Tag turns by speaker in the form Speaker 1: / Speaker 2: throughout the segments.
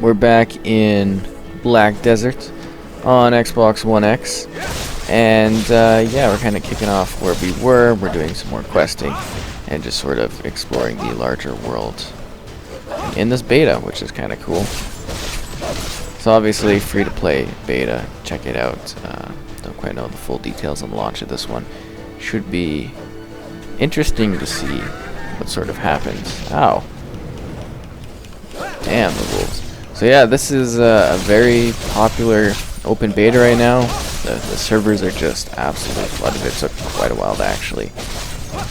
Speaker 1: we're back in Black Desert on Xbox One X, and yeah, we're kind of kicking off where we were. We're doing some more questing and just sort of exploring the larger world in this beta, which is kind of cool. It's obviously free to play beta. Check it out. Don't quite know the full details on the launch of this one. Should be interesting to see what sort of happens. Ow. Damn, the wolves. So yeah, this is a very popular open beta right now. The servers are just absolutely flooded. It took quite a while to actually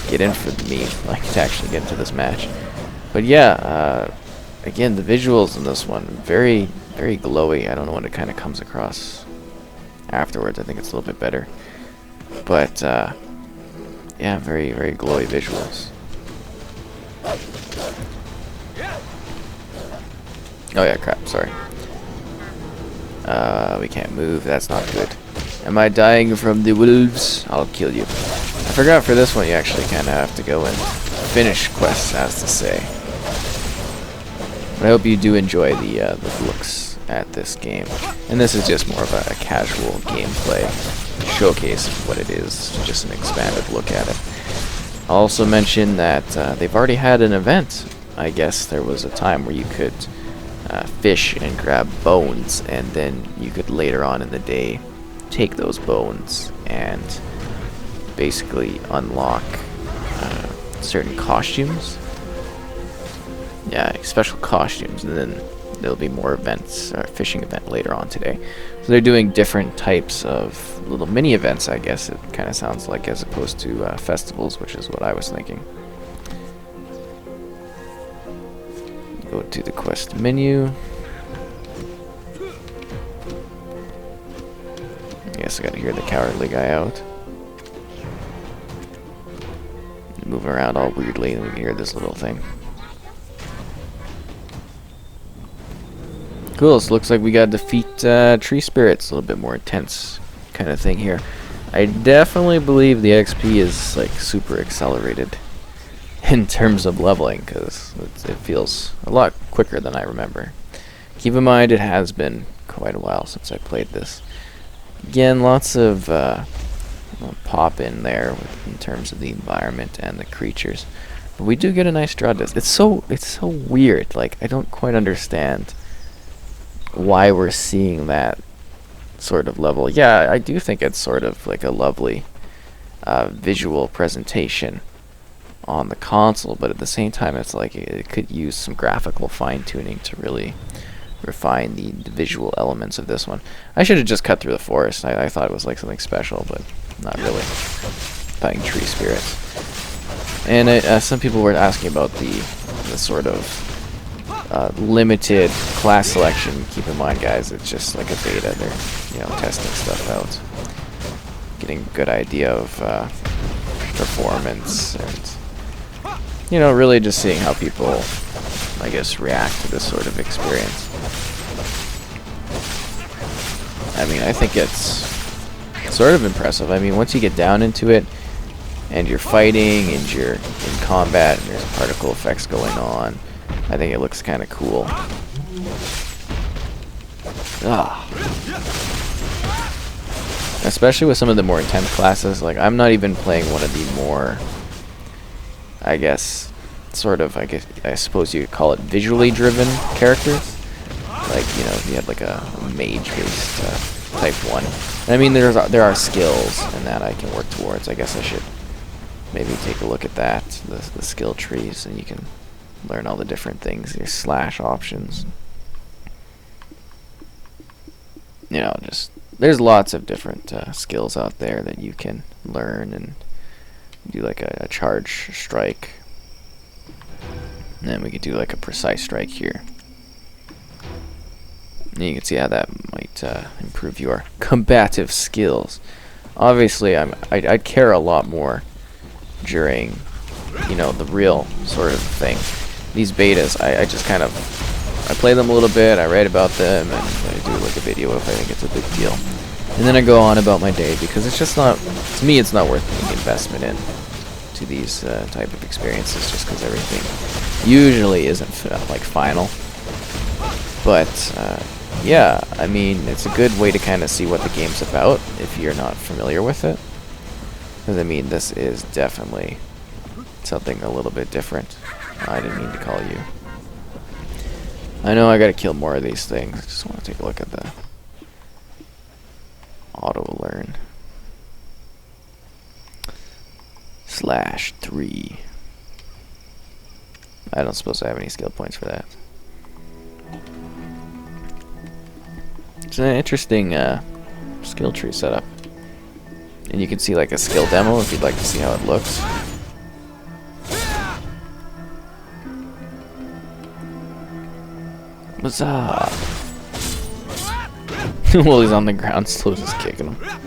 Speaker 1: get in for me, like to actually get into this match. But yeah, again, the visuals in this one, very, very glowy. I don't know when it kind of comes across afterwards. I think it's a little bit better. But yeah, very, very glowy visuals. Oh yeah, crap, sorry. We can't move, that's not good. Am I dying from the wolves? I'll kill you. I forgot for this one you actually kind of have to go and finish quests, as to say. But I hope you do enjoy the looks at this game. And this is just more of a casual gameplay showcase of what it is, just an expanded look at it. I'll also mention that they've already had an event. I guess there was a time where you could fish and grab bones, and then you could later on in the day take those bones and basically unlock certain costumes. Yeah, special costumes, and then there'll be more events, or fishing event later on today. So they're doing different types of little mini events, I guess it kind of sounds like, as opposed to festivals, which is what I was thinking. Go to the quest menu. I guess I gotta hear the cowardly guy out. Moving around all weirdly, and we can hear this little thing. Cool, so looks like we gotta defeat tree spirits. A little bit more intense kind of thing here. I definitely believe the XP is like super accelerated in terms of leveling, because it feels a lot quicker than I remember. Keep in mind, it has been quite a while since I played this. Again, lots of pop in there in terms of the environment and the creatures, but we do get a nice draw distance. It's so weird. Like, I don't quite understand why we're seeing that sort of level. Yeah, I do think it's sort of like a lovely visual presentation on the console, but at the same time it's like it could use some graphical fine-tuning to really refine the visual elements of this one. I should have just cut through the forest. I thought it was like something special, but not really. Fighting tree spirits. And some people were asking about the sort of limited class selection. Keep in mind, guys, it's just like a beta. They're testing stuff out, getting a good idea of performance, and really just seeing how people, I guess, react to this sort of experience. I mean, I think it's sort of impressive. I mean, once you get down into it, and you're fighting, and you're in combat, and there's particle effects going on, I think it looks kind of cool. Especially with some of the more intense classes. Like, I'm not even playing one of the more, I guess, I suppose you could call it visually driven characters. Like, if you had like a mage-based type one. And I mean, there are skills in that I can work towards. I guess I should maybe take a look at that, the skill trees, and you can learn all the different things, your slash options. There's lots of different skills out there that you can learn and do, like a charge strike. And then we could do like a precise strike here. And you can see how that might improve your combative skills. Obviously, I'd care a lot more during, the real sort of thing. These betas, I just kind of, I play them a little bit, I write about them, and I do like a video if I think it's a big deal. And then I go on about my day, because it's just not, to me, it's not worth the investment in to these type of experiences, just because everything usually isn't like final. But yeah, I mean, it's a good way to kind of see what the game's about if you're not familiar with it. Because I mean, this is definitely something a little bit different. I didn't mean to call you. I know I gotta kill more of these things. I just want to take a look at the auto learn. /3. I don't suppose I have any skill points for that. It's an interesting skill tree setup. And you can see like a skill demo if you'd like to see how it looks. What's up? While he's on the ground, still just kicking him.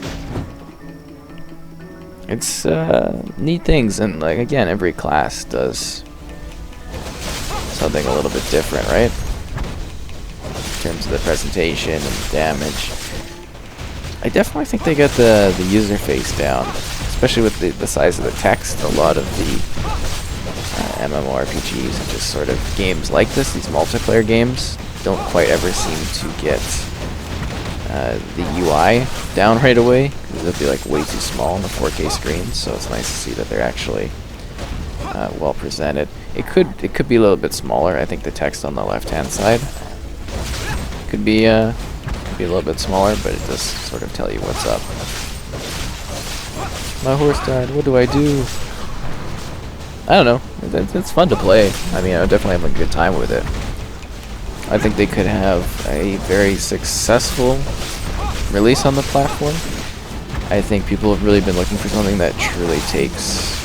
Speaker 1: It's neat things, and like again, every class does something a little bit different, right? In terms of the presentation and the damage. I definitely think they got the user face down, especially with the size of the text. A lot of the MMORPGs and just sort of games like this, these multiplayer games, don't quite ever seem to get the UI down right away, because it'll be like way too small on the 4K screen. So it's nice to see that they're actually well presented. It could be a little bit smaller. I think the text on the left-hand side could be a little bit smaller, but it does sort of tell you what's up. My horse died. What do I do? I don't know. It's fun to play. I mean, I definitely have a good time with it. I think they could have a very successful release on the platform. I think people have really been looking for something that truly takes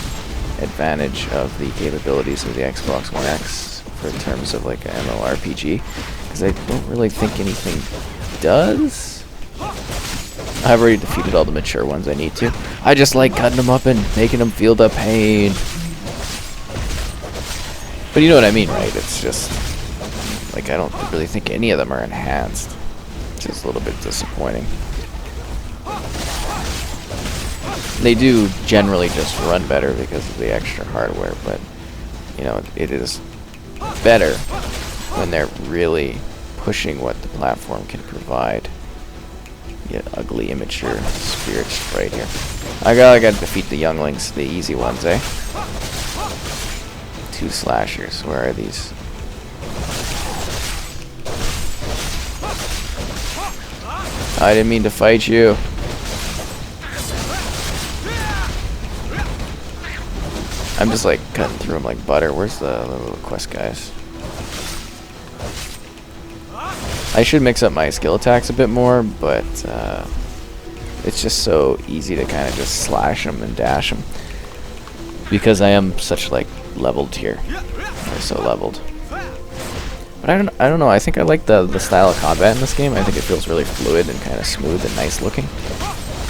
Speaker 1: advantage of the capabilities of the Xbox One X in terms of like an MMORPG, because I don't really think anything does. I've already defeated all the mature ones I need to. I just like cutting them up and making them feel the pain. But you know what I mean, right? It's just like I don't really think any of them are enhanced. It's just a little bit disappointing. They do generally just run better because of the extra hardware, but you know, it is better when they're really pushing what the platform can provide. Yet ugly, immature spirits right here. I gotta defeat the younglings, the easy ones, eh? 2 slashers. Where are these? I didn't mean to fight you. I'm just like cutting through them like butter. Where's the little quest guys? I should mix up my skill attacks a bit more, but it's just so easy to kind of just slash them and dash them because I am such like leveled here. Or so leveled. But I don't know. I think I like the style of combat in this game. I think it feels really fluid and kind of smooth and nice looking.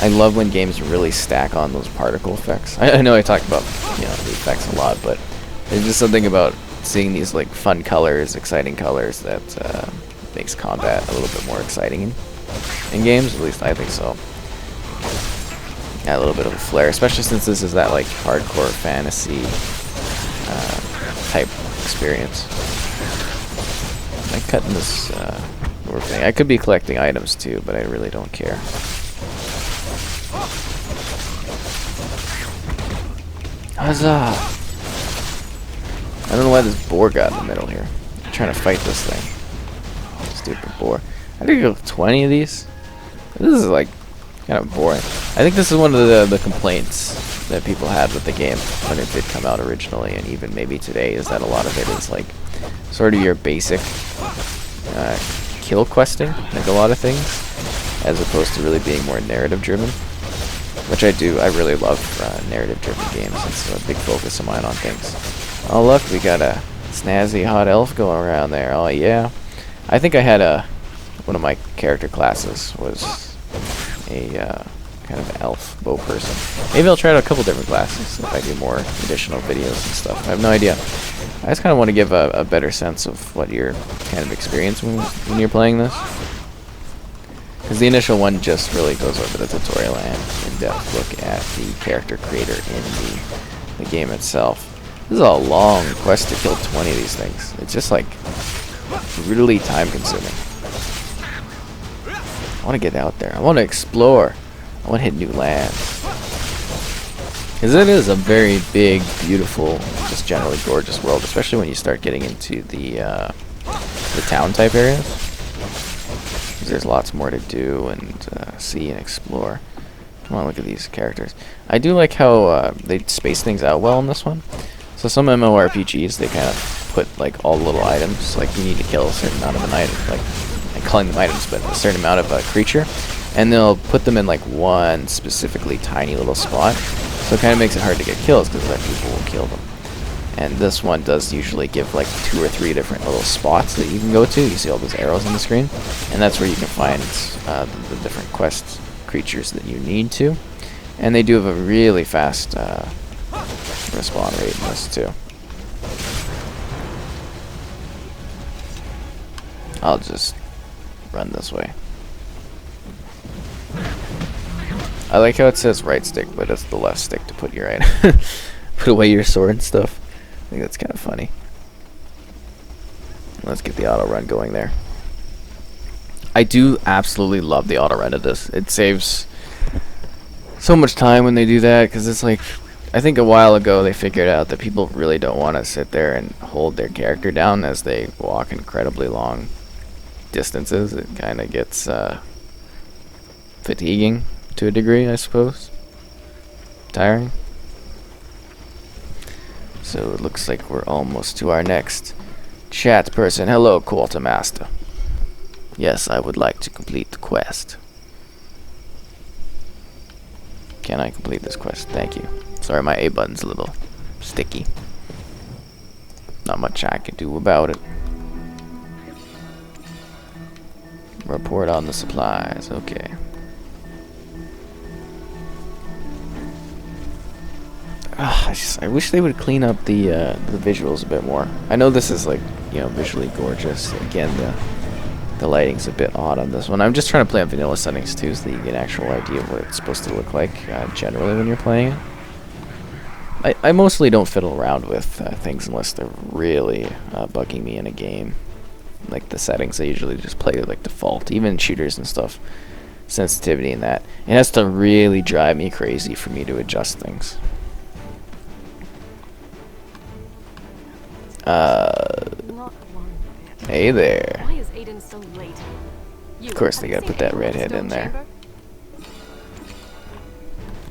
Speaker 1: I love when games really stack on those particle effects. I know I talked about, you know, the effects a lot, but there's just something about seeing these like fun colors, exciting colors that makes combat a little bit more exciting in games. At least I think so. Yeah, a little bit of a flair, especially since this is that like hardcore fantasy type experience. I'm cutting this dwarf thing. I could be collecting items too, but I really don't care. Huzzah! I don't know why this boar got in the middle here. I'm trying to fight this thing. Stupid boar. I think I go 20 of these. This is like kind of boring. I think this is one of the complaints that people had with the game when it did come out originally, and even maybe today, is that a lot of it is like sort of your basic kill questing, like a lot of things, as opposed to really being more narrative driven, which I do. I really love narrative driven games. It's a big focus of mine on things. Oh look, we got a snazzy hot elf going around there. Oh yeah. I think I had one of my character classes was a kind of elf bow person. Maybe I'll try out a couple different classes if I do more additional videos and stuff. I have no idea. I just kind of want to give a better sense of what your kind of experience when you're playing this. Because the initial one just really goes over the tutorial and in-depth look at the character creator in the game itself. This is a long quest to kill 20 of these things. It's just like really time consuming. I want to get out there. I want to explore. I want to hit new lands. Because it is a very big, beautiful, just generally gorgeous world, especially when you start getting into the town type areas. 'Cause there's lots more to do and see and explore. Come on, look at these characters. I do like how they space things out well in this one. So some MMORPGs, they kind of put like all the little items, like you need to kill a certain amount of an item, like calling them items, but a certain amount of a creature, and they'll put them in like one specifically tiny little spot. So it kind of makes it hard to get kills because other people will kill them. And this one does usually give like 2 or 3 different little spots that you can go to. You see all those arrows on the screen, and that's where you can find the different quest creatures that you need to. And they do have a really fast respawn rate in this too. I'll just run this way. I like how it says right stick, but it's the left stick to put your put away your sword and stuff. I think that's kind of funny. Let's get the auto run going there. I do absolutely love the auto run of this. It saves so much time when they do that, because it's like, I think a while ago they figured out that people really don't want to sit there and hold their character down as they walk incredibly long distances. It kind of gets fatiguing to a degree, I suppose. Tiring. So it looks like we're almost to our next chat person. Hello, Quartermaster. Yes, I would like to complete the quest. Can I complete this quest? Thank you. Sorry, my A button's a little sticky. Not much I can do about it. Report on the supplies. Okay. I wish they would clean up the visuals a bit more. I know this is like, you know, visually gorgeous. Again, the lighting's a bit odd on this one. I'm just trying to play on vanilla settings too, so that you get an actual idea of what it's supposed to look like generally when you're playing it. I mostly don't fiddle around with things unless they're really bugging me in a game. Like the settings, I usually just play like default, even shooters and stuff. Sensitivity and that. It has to really drive me crazy for me to adjust things. Hey there.
Speaker 2: Why is Aiden so late?
Speaker 1: Of course, they gotta put that redhead in there.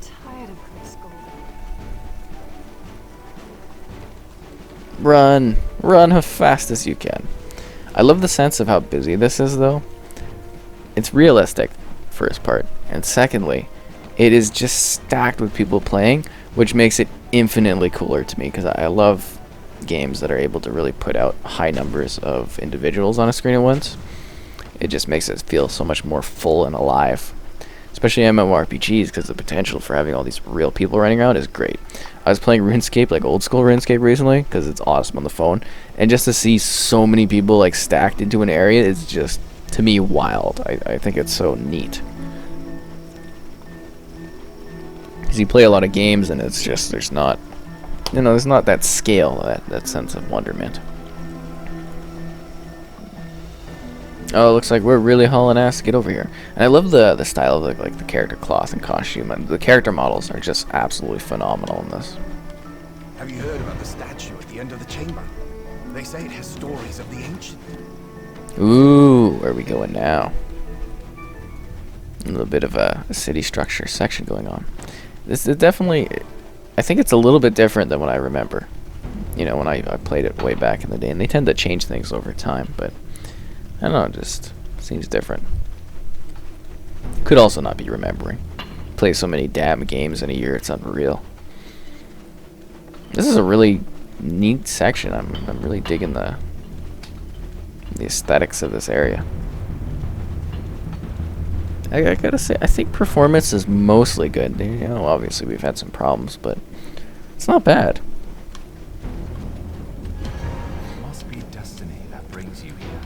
Speaker 2: Tired of her scolding.
Speaker 1: Run! Run as fast as you can. I love the sense of how busy this is, though. It's realistic, first part. And secondly, it is just stacked with people playing, which makes it infinitely cooler to me, because I love games that are able to really put out high numbers of individuals on a screen at once. It just makes it feel so much more full and alive, especially MMORPGs, because the potential for having all these real people running around is great. I was playing RuneScape, like old school RuneScape recently, because it's awesome on the phone, and just to see so many people like stacked into an area is just, to me, wild. I think it's so neat. Because you play a lot of games and it's just, there's not, you know, there's not that scale, that sense of wonderment. Oh, it looks like we're really hauling ass to get over here. And I love the style of the character cloth and costume. And the character models are just absolutely phenomenal in this.
Speaker 3: Have you heard about the statue at the end of the chamber? They say it has stories of the ancient.
Speaker 1: Ooh, where are we going now? A little bit of a city structure section going on. This is definitely, I think it's a little bit different than what I remember. You know, when I played it way back in the day. And they tend to change things over time, but I don't know, it just seems different. Could also not be remembering. Play so many damn games in a year, it's unreal. This is a really neat section. I'm really digging the aesthetics of this area. I gotta say, I think performance is mostly good. You know, obviously we've had some problems, but it's not bad.
Speaker 3: Must be destiny that brings you here.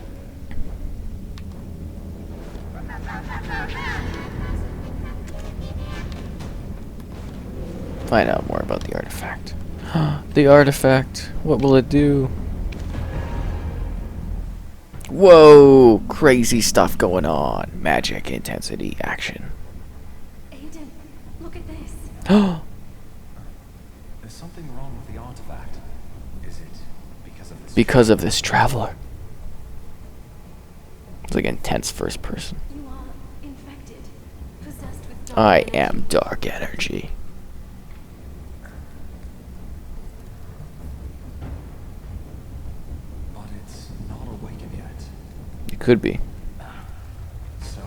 Speaker 1: Find out more about the artifact. The artifact. What will it do? Whoa, crazy stuff going on. Magic, intensity, action.
Speaker 2: Aiden, look at this.
Speaker 1: Oh,
Speaker 3: There's something wrong with the artifact. Is it because of this?
Speaker 1: because of this traveler. It's like intense first person.
Speaker 2: You are infected, possessed with dark
Speaker 1: I
Speaker 2: energy.
Speaker 1: am dark energy.
Speaker 3: But it's not awakened yet.
Speaker 1: It could be.
Speaker 3: So,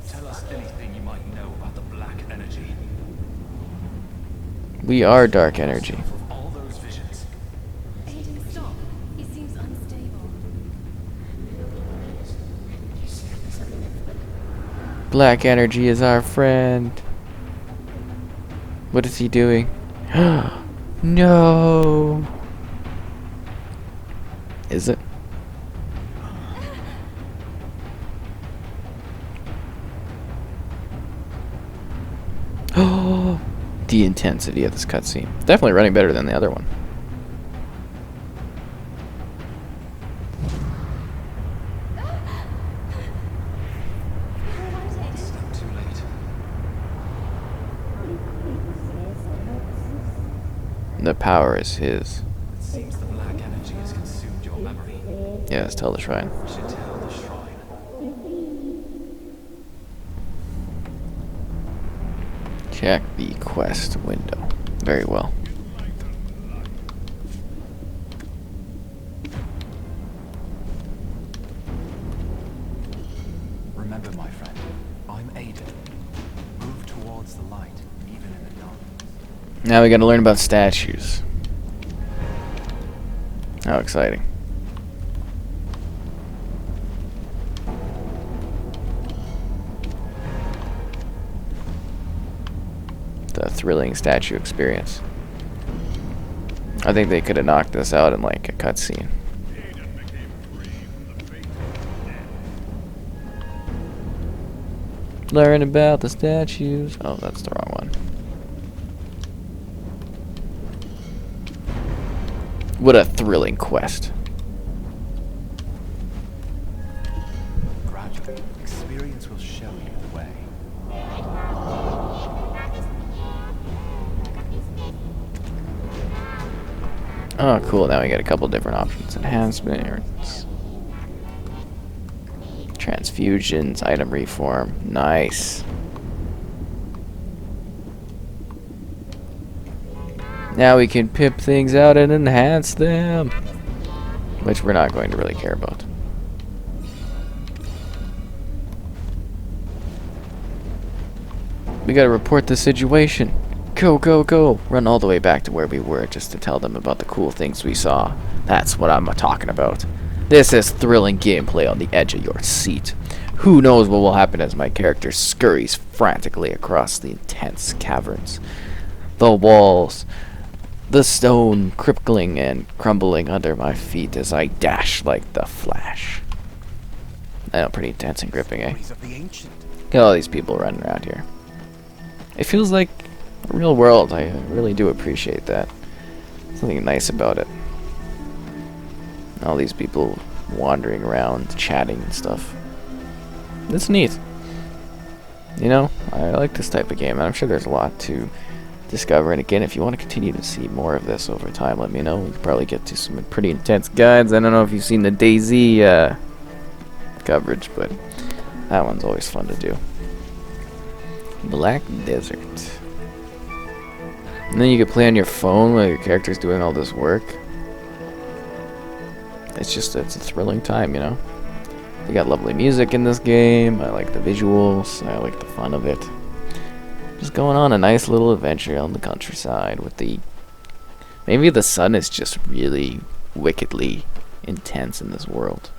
Speaker 3: tell us anything you might know about the black energy.
Speaker 1: We are dark energy.
Speaker 3: Of all those visions.
Speaker 2: Aiden, stop. He seems unstable.
Speaker 1: Black energy is our friend. What is he doing? No. Is it? Oh, the intensity of this cutscene. Definitely running better than the other one.
Speaker 3: Step too late.
Speaker 1: The power is his.
Speaker 3: It seems the black energy has consumed your memory.
Speaker 1: Yes, tell the shrine.
Speaker 3: We should tell the shrine.
Speaker 1: Check the quest window. Very well.
Speaker 3: Remember, my friend, I'm Aiden. Move towards the light, even in the dark.
Speaker 1: Now we gotta learn about statues. How exciting. The thrilling statue experience. I think they could have knocked this out in like a cutscene. Learn about the statues. Oh, that's the wrong one. What a thrilling quest.
Speaker 3: Gradually, experience will show you the way.
Speaker 1: Oh, cool. Now we got a couple different options. Enhancements. Transfusions, item reform. Nice. Now we can pip things out and enhance them. Which we're not going to really care about. We gotta report the situation. Go, go, go. Run all the way back to where we were just to tell them about the cool things we saw. That's what I'm talking about. This is thrilling gameplay on the edge of your seat. Who knows what will happen as my character scurries frantically across the intense caverns. The walls, the stone crippling and crumbling under my feet as I dash like the Flash. I know, pretty intense and gripping, eh?
Speaker 3: Stories of the ancient.
Speaker 1: Look at all these people running around here. It feels like a real world. I really do appreciate that. Something nice about it. All these people wandering around, chatting and stuff. It's neat. You know, I like this type of game, and I'm sure there's a lot to discover. And again, if you want to continue to see more of this over time, let me know. We could probably get to some pretty intense guides. I don't know if you've seen the DayZ coverage, but that one's always fun to do. Black Desert. And then you can play on your phone while your character's doing all this work. It's a thrilling time, you know. You got lovely music in this game. I like the visuals. I like the fun of it. Just going on a nice little adventure on the countryside with the... Maybe the sun is just really wickedly intense in this world.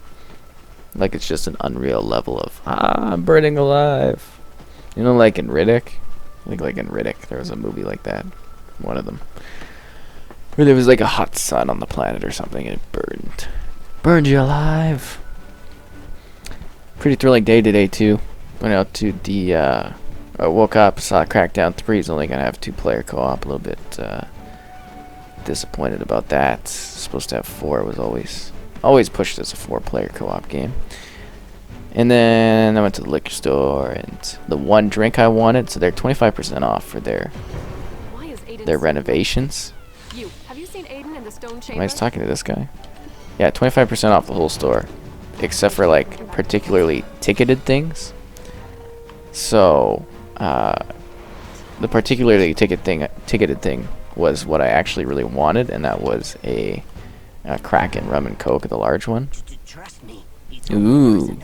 Speaker 1: Like it's just an unreal level of, I'm burning alive. You know, like in Riddick? Like in Riddick, there was a movie like that. One of them. Where there was like a hot sun on the planet or something and it burned. Burned you alive. Pretty thrilling day today too. Went out to the, I woke up, saw Crackdown 3 is only going to have 2-player co-op. A little bit disappointed about that. Supposed to have 4, was always Always pushed as a 4-player co-op game. And then I went to the liquor store, and the one drink I wanted, so they're 25% off for their
Speaker 2: Why is Aiden
Speaker 1: their
Speaker 2: so
Speaker 1: renovations.
Speaker 2: You, have you seen Aiden in the stone chamber?
Speaker 1: Am I just talking to this guy? Yeah, 25% off the whole store, except for like particularly ticketed things. So, the particularly ticketed thing was what I actually really wanted, and that was a Kraken rum and coke, the large one.
Speaker 4: Trust me.
Speaker 1: Ooh,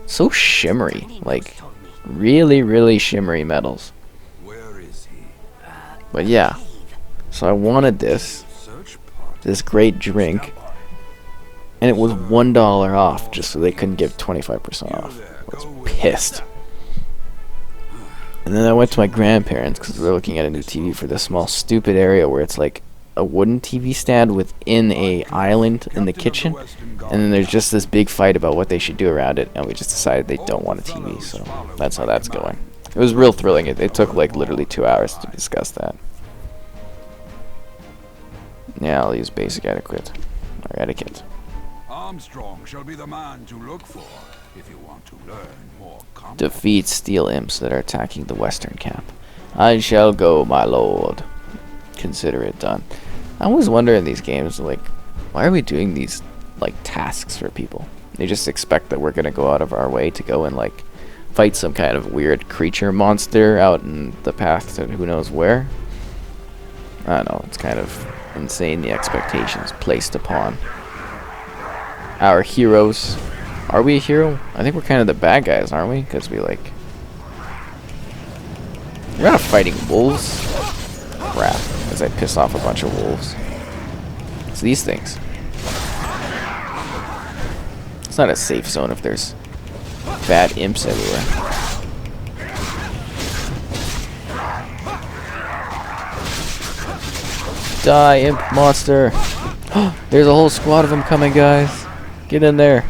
Speaker 1: so shimmery, like really, really shimmery metals.
Speaker 3: Where is he?
Speaker 1: But yeah, so I wanted this great drink, and it was $1 off, just so they couldn't give 25% off. I was pissed. And then I went to my grandparents because we were looking at a new TV for this small stupid area where it's like a wooden TV stand within a island in the kitchen, and then there's just this big fight about what they should do around it, and we just decided they don't want a TV, so that's how that's going. It was real thrilling. It took like literally 2 hours to discuss that. Yeah, I'll use basic etiquette. Or etiquette.
Speaker 3: Armstrong shall be the man to look for if you want to learn more combat.
Speaker 1: Defeat steel imps that are attacking the western camp. I shall go, my lord. Consider it done. I always wonder in these games, like, why are we doing these, like, tasks for people? They just expect that we're gonna go out of our way to go and, like, fight some kind of weird creature monster out in the path to who knows where. I don't know, it's kind of insane, the expectations placed upon our heroes. Are we a hero? I think we're kind of the bad guys, aren't we? Because we, like... We're not fighting wolves. Crap, as I piss off a bunch of wolves. It's these things. It's not a safe zone if there's bad imps everywhere. Die, imp monster! There's a whole squad of them coming, guys. Get in there.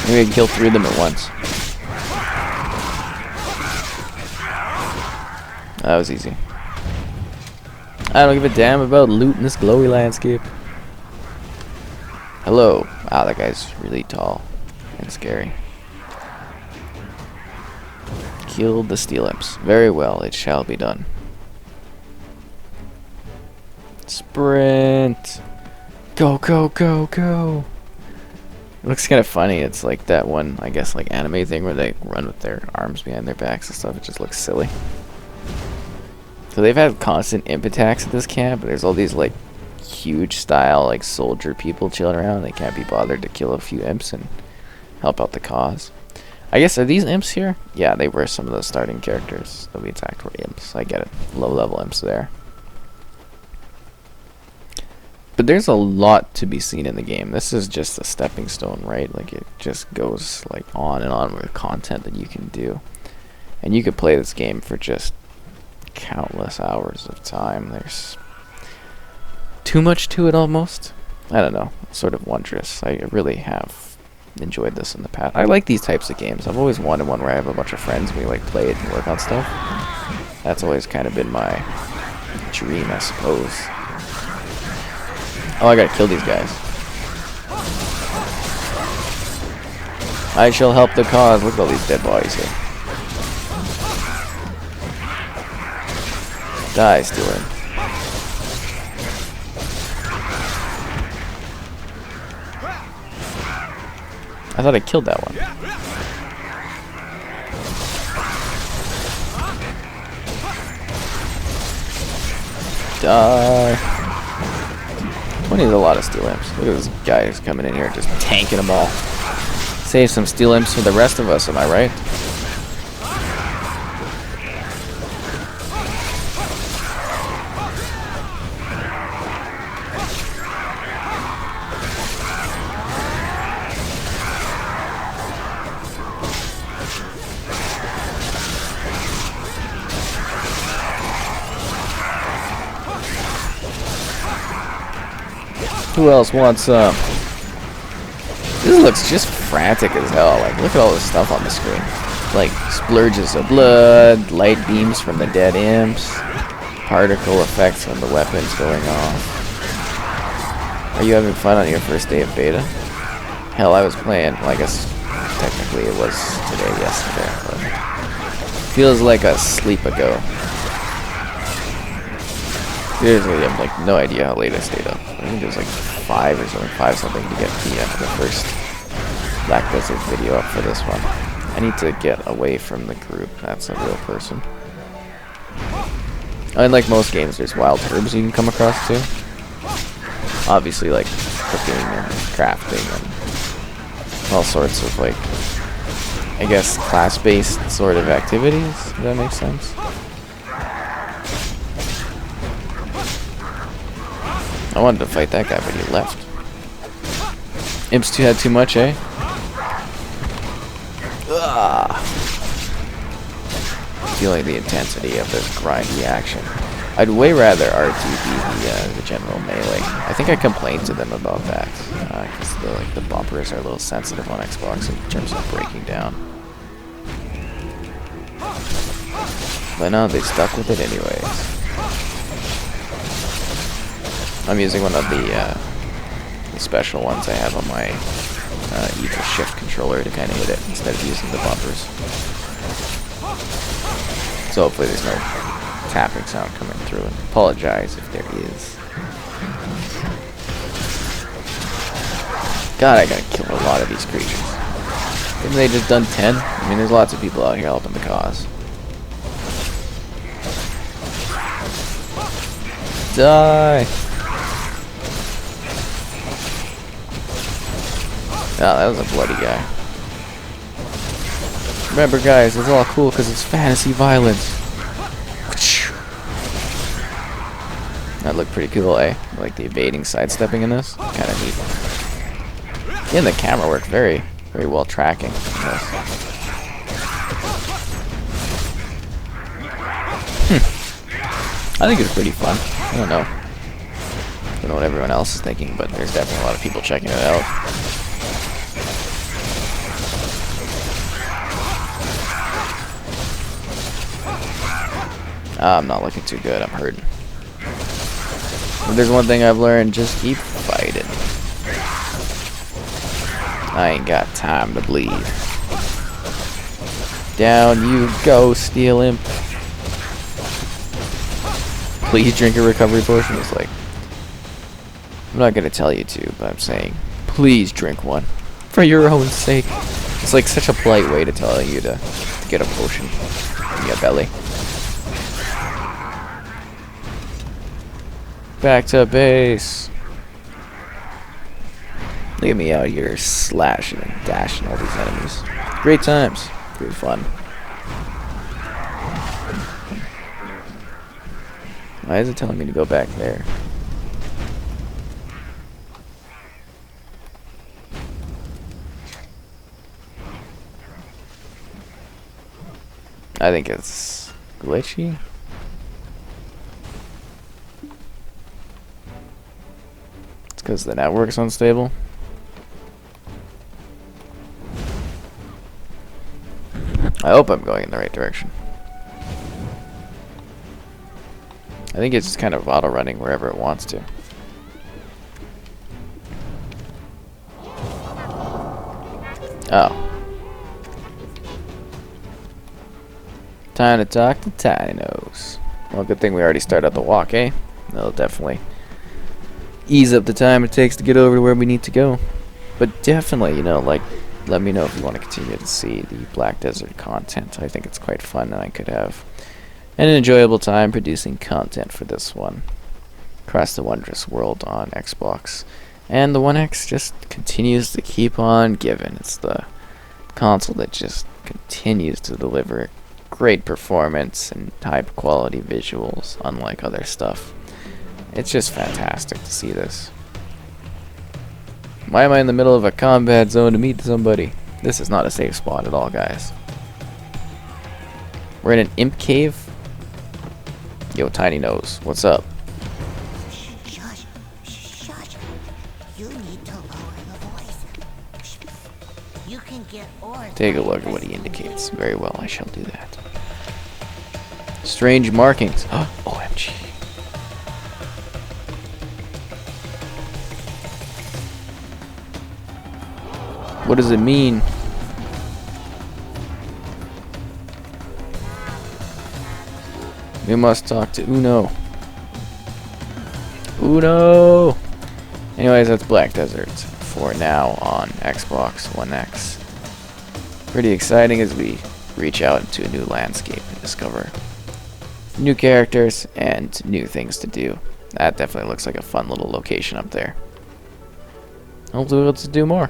Speaker 1: Maybe I can kill 3 of them at once. That was easy. I don't give a damn about loot in this glowy landscape. Hello. Wow, that guy's really tall and scary. Killed the steel imps. Very well, it shall be done. Sprint! Go, go, go, go! It looks kind of funny. It's like that one, I guess, like anime thing where they run with their arms behind their backs and stuff. It just looks silly. So they've had constant imp attacks at this camp, but there's all these like huge style like soldier people chilling around. They can't be bothered to kill a few imps and help out the cause. I guess, are these imps here? Yeah, they were some of the starting characters that we attacked were imps. I get it. Low level imps there. But there's a lot to be seen in the game. This is just a stepping stone, right? Like it just goes like on and on with content that you can do. And you could play this game for just countless hours of time. There's too much to it almost. I don't know. It's sort of wondrous. I really have enjoyed this in the past. I like these types of games. I've always wanted one where I have a bunch of friends and we like play it and work on stuff. That's always kind of been my dream, I suppose. Oh, I gotta kill these guys. I shall help the cause. Look at all these dead bodies here. Die, Stealer. I thought I killed that one. Die. 20 is a lot of steel imps. Look at this guy who's coming in here just tanking them all. Save some steel imps for the rest of us, am I right? Who else wants some? This looks just frantic as hell. Like, look at all this stuff on the screen. Like, splurges of blood, light beams from the dead imps, particle effects on the weapons going off. Are you having fun on your first day of beta? Hell, I was playing, well, I guess technically it was today, yesterday, but feels like a sleep ago. Seriously, I have like no idea how late I stayed up. I think it was like 5 or something, 5 something to get the first Black Desert video up for this one. I need to get away from the group. That's a real person. Unlike most games, there's wild herbs you can come across too. Obviously, like cooking and crafting and all sorts of like, I guess, class-based sort of activities. If that makes sense. I wanted to fight that guy, but he left. Imps 2 had too much, eh? Ugh. Feeling the intensity of this grindy action. I'd way rather RT be the general melee. I think I complained to them about that, because the bumpers are a little sensitive on Xbox in terms of breaking down. But no, they stuck with it anyways. I'm using one of the special ones I have on my either shift controller to kind of hit it instead of using the bumpers. So hopefully there's no tapping sound coming through. And apologize if there is. God, I gotta kill a lot of these creatures. Haven't they just done 10? I mean, there's lots of people out here helping the cause. Die! Oh, that was a bloody guy. Remember, guys, it's all cool because it's fantasy violence. That looked pretty cool, eh? I like the evading sidestepping in this. Kind of neat. And the camera work very, very well tracking this. I think it's pretty fun. I don't know. I don't know what everyone else is thinking, but there's definitely a lot of people checking it out. I'm not looking too good. I'm hurting. If there's one thing I've learned, just keep fighting. I ain't got time to bleed. Down you go, Steel Imp. Please drink a recovery potion. It's like, I'm not gonna tell you to, but I'm saying, please drink one. For your own sake. It's like such a polite way to tell you to get a potion in your belly. Back to base. Look at me out here slashing and dashing all these enemies. Great times. Great fun. Why is it telling me to go back there? I think it's glitchy. Because the network's unstable. I hope I'm going in the right direction. I think it's just kind of auto-running wherever it wants to. Oh. Time to talk to Tiny Nose. Well, good thing we already started the walk, eh? That'll definitely ease up the time it takes to get over to where we need to go. But definitely, you know, like, let me know if you want to continue to see the Black Desert content. I think it's quite fun, and I could have an enjoyable time producing content for this one. Across the wondrous world on Xbox. And the One X just continues to keep on giving. It's the console that just continues to deliver great performance and high quality visuals, unlike other stuff. It's just fantastic to see this. Why am I in the middle of a combat zone to meet somebody? This is not a safe spot at all, guys. We're in an imp cave. Yo, Tiny Nose, what's up?
Speaker 4: Shush, shush. You need to lower the voice. You can get ores.
Speaker 1: Take a look at what he indicates. Very well, I shall do that. Strange markings. OMG. What does it mean? We must talk to Uno. Uno! Anyways, that's Black Desert for now on Xbox One X. Pretty exciting as we reach out into a new landscape and discover new characters and new things to do. That definitely looks like a fun little location up there. Hopefully we'll get to do more.